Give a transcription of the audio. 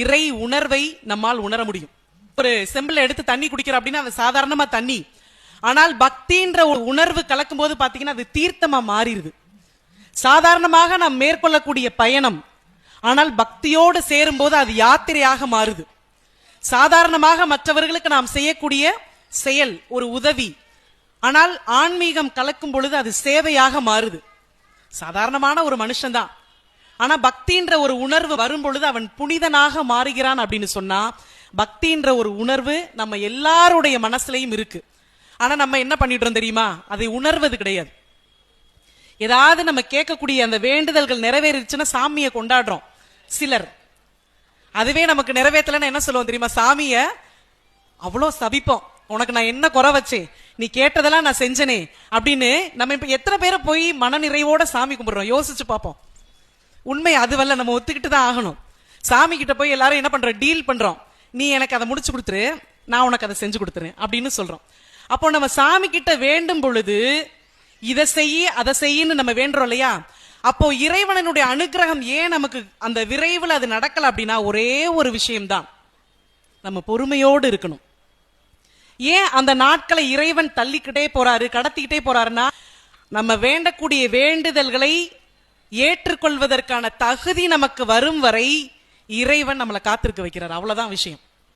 இறை உணர்வை நம்மால் உணர முடியும். ஒரு செம்பிள் எடுத்து தண்ணி குடிக்கிறோம் அப்படின்னா அது சாதாரணமா தண்ணி. ஆனால் பக்தின்ற ஒரு உணர்வு கலக்கும் போது பாத்தீங்கன்னா அது தீர்த்தமா மாறிடுது. சாதாரணமாக நாம் மேற்கொள்ளக்கூடிய பயணம், ஆனால் பக்தியோடு சேரும் போது அது யாத்திரையாக மாறுது. சாதாரணமாக மற்றவர்களுக்கு நாம் செய்யக்கூடிய செயல் ஒரு உதவி, ஆனால் ஆன்மீகம் கலக்கும் பொழுது அது சேவையாக மாறுது. சாதாரணமான ஒரு மனுஷன்தான், ஆனா பக்தின்ற ஒரு உணர்வு வரும் பொழுது அவன் புனிதனாக மாறுகிறான். அப்படின்னு சொன்னா பக்தின்ற ஒரு உணர்வு நம்ம எல்லாருடைய மனசுலையும் இருக்கு. ஆனா நம்ம என்ன பண்ணிடுறோம் தெரியுமா? அதை உணர்வது கிடையாது. ஏதாவது நம்ம கேட்கக்கூடிய அந்த வேண்டுதல்கள் நிறைவேறிச்சுன்னா சாமியை கொண்டாடுறோம். சிலர் அதுவே நமக்கு நிறைவேற்றலன்னு என்ன சொல்லுவோம் தெரியுமா? சாமிய அவ்வளோ சபிப்போம், உனக்கு நான் என்ன குறை வச்சேன், நீ கேட்டதெல்லாம் நான் செஞ்சனே அப்படின்னு. நம்ம இப்ப எத்தனை பேரை போய் மன நிறைவோட சாமி கும்பிடுறோம்? யோசிச்சு பார்ப்போம். உண்மை அதுவல்ல, நம்ம ஒத்துக்கிட்டு தான் ஆகணும். சாமி கிட்ட போய் எல்லாரும் என்ன பண்றோம்? டீல் பண்றோம். நீ எனக்கு அதை முடிச்சு கொடுத்துரு, நான் உனக்கு அதை செஞ்சு கொடுத்துறேன் அப்படின்னு சொல்றோம். அப்போ நம்ம சாமி கிட்ட வேண்டும் பொழுது இதை செய்ய அதை செய்யன்னு நம்ம வேண்டுறோம் இல்லையா? அப்போ இறைவனுடைய அனுகிரகம் ஏன் நமக்கு அந்த விரைவில் அது நடக்கல அப்படின்னா ஒரே ஒரு விஷயம்தான், நம்ம பொறுமையோடு இருக்கணும். ஏன் அந்த நாட்களை இறைவன் தள்ளிக்கிட்டே போறாரு, கடத்திக்கிட்டே போறாருன்னா நம்ம வேண்டக்கூடிய வேண்டுதல்களை ஏற்றுக்கொள்வதற்கான தகுதி நமக்கு வரும் வரை இறைவன் நம்மளை காத்திருக்க வைக்கிறார். அவ்வளவுதான் விஷயம்.